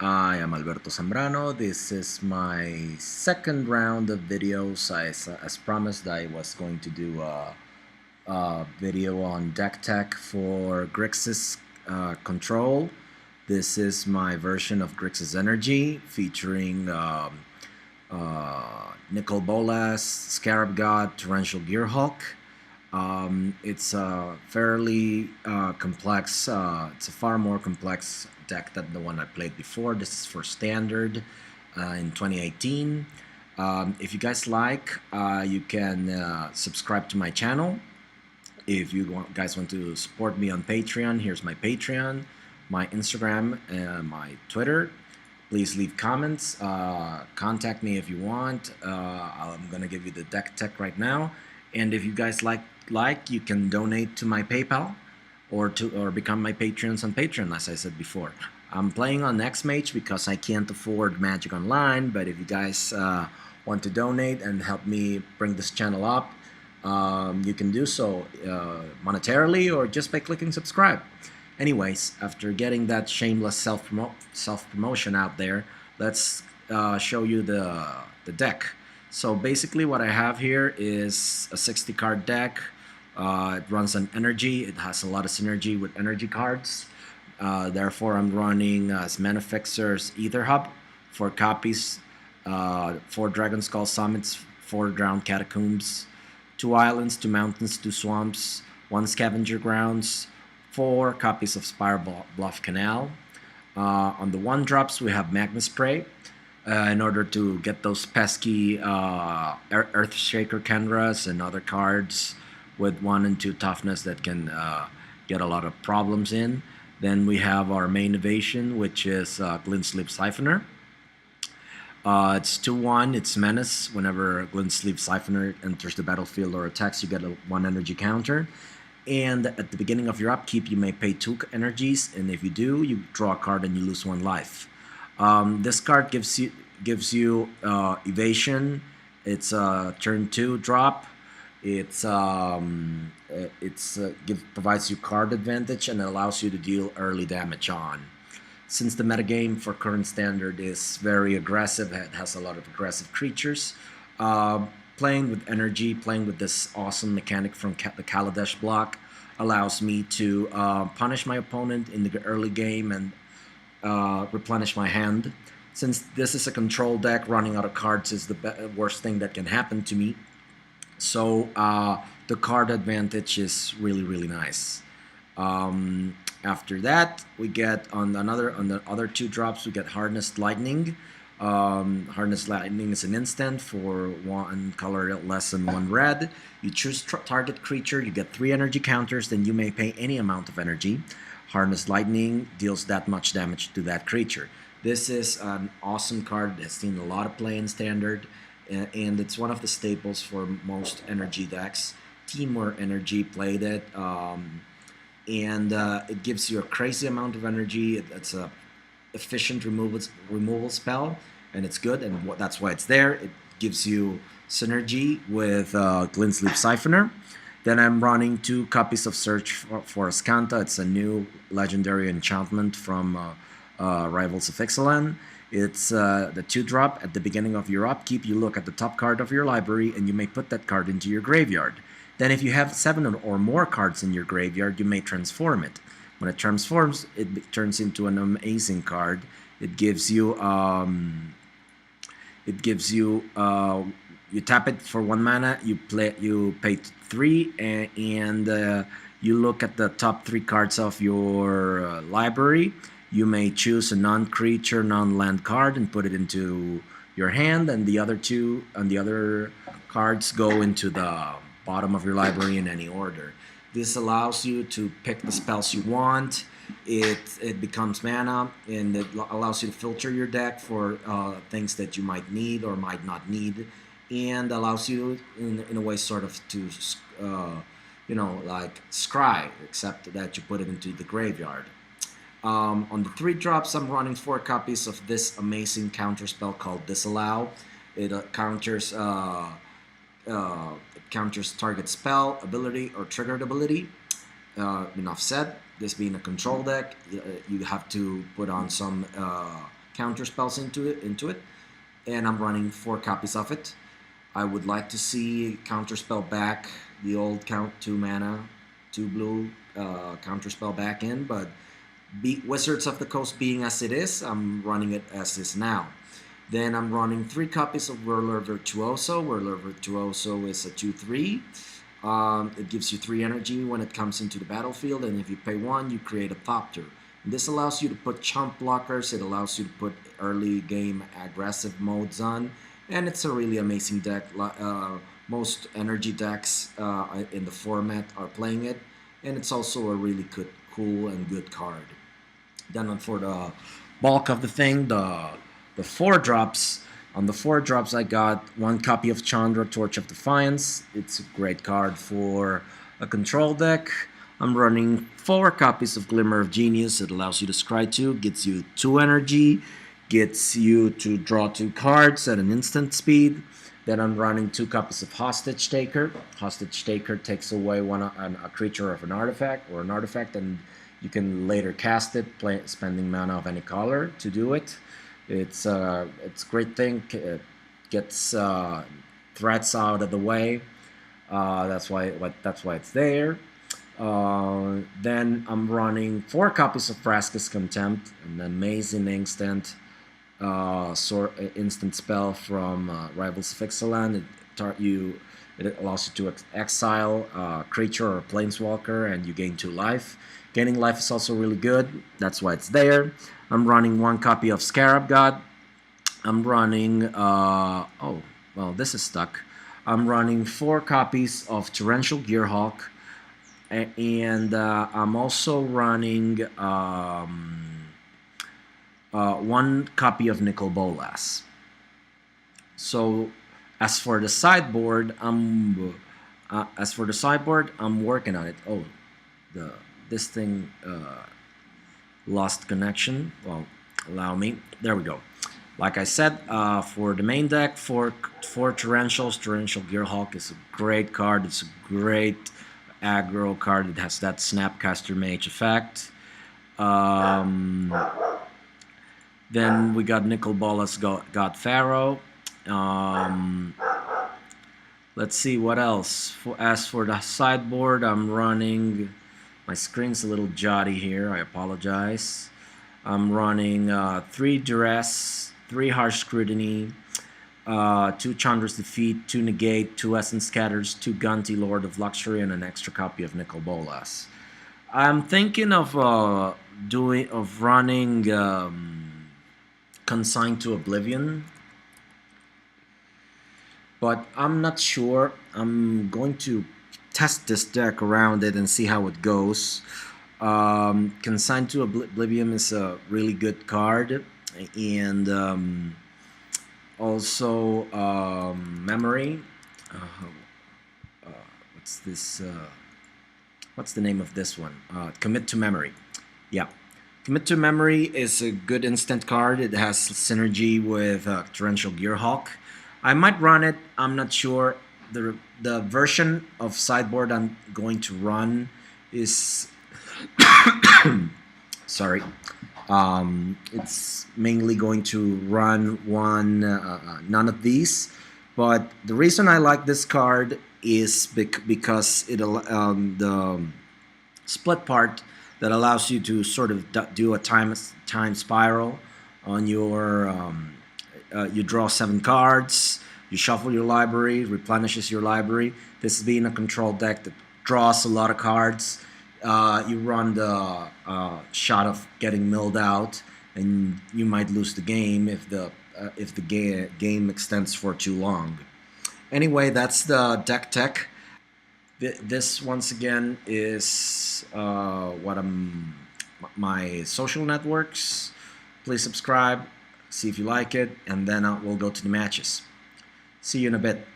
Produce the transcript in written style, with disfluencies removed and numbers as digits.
I am Alberto Zambrano. This is my second round of videos. As promised, I was going to do a video on deck tech for Grixis control. This is my version of Grixis Energy featuring Nicol, Bolas, Scarab God, Torrential Gearhulk. It's a fairly complex, it's a far more complex deck than the one I played before. This is for standard in 2018. If you guys like, you can subscribe to my channel. If you guys want to support me on Patreon, here's my Patreon, my Instagram, and my Twitter. Please leave comments. Contact me if you want. I'm gonna give you the deck tech right now. And if you guys like, you can donate to my PayPal or become my patrons on Patreon, as I said before. I'm playing on xMage because I can't afford Magic Online, but if you guys want to donate and help me bring this channel up, you can do so monetarily or just by clicking subscribe. Anyways, after getting that shameless self-promotion out there, let's show you the deck. So basically what I have here is a 60 card deck. It runs on energy. It has a lot of synergy with energy cards. Therefore, I'm running as Mana Fixer's Aether Hub, 4 copies, 4 Dragonskull Summits, 4 Drowned Catacombs, 2 Islands, 2 Mountains, 2 Swamps, 1 Scavenger Grounds, 4 copies of Spirebluff Canal. On the 1-drops, we have Magma Spray. In order to get those pesky Earthshaker Chandras and other cards with 1 and 2 toughness that can get a lot of problems in. Then we have our main evasion, which is Glint-Sleeve Siphoner. It's 2/1, it's Menace. Whenever Glint-Sleeve Siphoner enters the battlefield or attacks, you get a 1 energy counter. And at the beginning of your upkeep, you may pay 2 energies, and if you do, you draw a card and you lose 1 life. This card gives you evasion. It's a turn 2 drop. Provides you card advantage and allows you to deal early damage on. Since the metagame for current standard is very aggressive, it has a lot of aggressive creatures. Playing with energy, playing with this awesome mechanic from the Kaladesh block allows me to punish my opponent in the early game and replenish my hand. Since this is a control deck, running out of cards is the worst thing that can happen to me. So the card advantage is really nice. After that, we get on the other 2 drops, we get Harnessed Lightning. Harnessed Lightning is an instant for 1 color less than 1 red. You choose target creature, you get 3 energy counters, then you may pay any amount of energy. Harnessed Lightning deals that much damage to that creature. This is an awesome card that's seen a lot of play in Standard, and it's one of the staples for most energy decks. Teamwork Energy played it, and it gives you a crazy amount of energy. It's a efficient removal spell, and it's good, and that's why it's there. It gives you synergy with Glint-Sleeve Siphoner. Then I'm running 2 copies of Search for Azcanta. It's a new legendary enchantment from Rivals of Ixalan. It's the 2-drop. At the beginning of your upkeep, you look at the top card of your library and you may put that card into your graveyard. Then if you have 7 or more cards in your graveyard, you may transform it. When it transforms, it turns into an amazing card. It gives you you tap it for 1 mana, you pay 3, and you look at the top 3 cards of your library. You may choose a non-creature, non-land card and put it into your hand, and the other 2 and the other cards go into the bottom of your library in any order. This allows you to pick the spells you want. It becomes mana, and it allows you to filter your deck for things that you might need or might not need, and allows you in a way sort of to like scry, except that you put it into the graveyard. On the 3-drops, I'm running 4 copies of this amazing counter spell called Disallow. It counters target spell, ability, or triggered ability. Enough said. This being a control deck, you have to put on some counter spells into it, and I'm running 4 copies of it. I would like to see counterspell back, the old count 2 mana, 2 blue counterspell back in, but Wizards of the Coast being as it is, I'm running it as is now. Then I'm running 3 copies of Whirler Virtuoso. Whirler Virtuoso is a 2/3. It gives you 3 energy when it comes into the battlefield, and if you pay 1, you create a Thopter. This allows you to put chump blockers, it allows you to put early game aggressive modes on, and it's a really amazing deck. Most energy decks in the format are playing it, and it's also a really good, cool and good card. Then for the bulk of the thing, the 4-drops. On the 4-drops, I got 1 copy of Chandra, Torch of Defiance. It's a great card for a control deck. I'm running 4 copies of Glimmer of Genius. It allows you to scry 2, gets you 2 energy, gets you to draw 2 cards at an instant speed. Then I'm running 2 copies of Hostage Taker. Hostage Taker takes away a creature of an artifact, and you can later cast it, spending mana of any color to do it. It's a great thing. It gets threats out of the way. That's why it's there. Then I'm running 4 copies of Vraska's Contempt, an amazing instant spell from Rivals of Ixalan. It allows you to exile a creature or a planeswalker, and you gain 2 life. Gaining life is also really good. That's why it's there. I'm running 1 copy of Scarab God. I'm running oh well, this is stuck. I'm running 4 copies of Torrential Gearhulk, and I'm also running 1 copy of Nicol Bolas. So as for the sideboard, I'm working on it. Oh, this thing lost connection. Well, allow me. There we go. Like I said, for the main deck, for Torrentials, Torrential Gearhulk is a great card. It's a great aggro card. It has that Snapcaster Mage effect. Then we got Nicol Bolas, God-Pharaoh. Let's see what else. As for the sideboard, I'm running... My screen's a little jotty here, I apologize. I'm running 3 Duress, 3 Harsh Scrutiny, 2 Chandra's Defeat, 2 Negate, 2 Essence Scatters, 2 Gonti, Lord of Luxury, and an extra copy of Nicol Bolas. I'm thinking of running Consigned to Oblivion, but I'm not sure. I'm going to test this deck around it and see how it goes. Consigned to Oblivion is a really good card, and also Memory. What's this? What's the name of this one? Commit to Memory. Yeah. Commit to Memory is a good instant card. It has synergy with Torrential Gearhulk. I might run it. I'm not sure. The version of sideboard I'm going to run is sorry. It's mainly going to run none of these. But the reason I like this card is because the split part that allows you to sort of do a time spiral on your you draw 7 cards, you shuffle your library, replenishes your library. This being a control deck that draws a lot of cards, you run the shot of getting milled out, and you might lose the game if the game extends for too long. Anyway, that's the deck tech. This once again is my social networks. Please subscribe, see if you like it, and then we'll go to the matches. See you in a bit.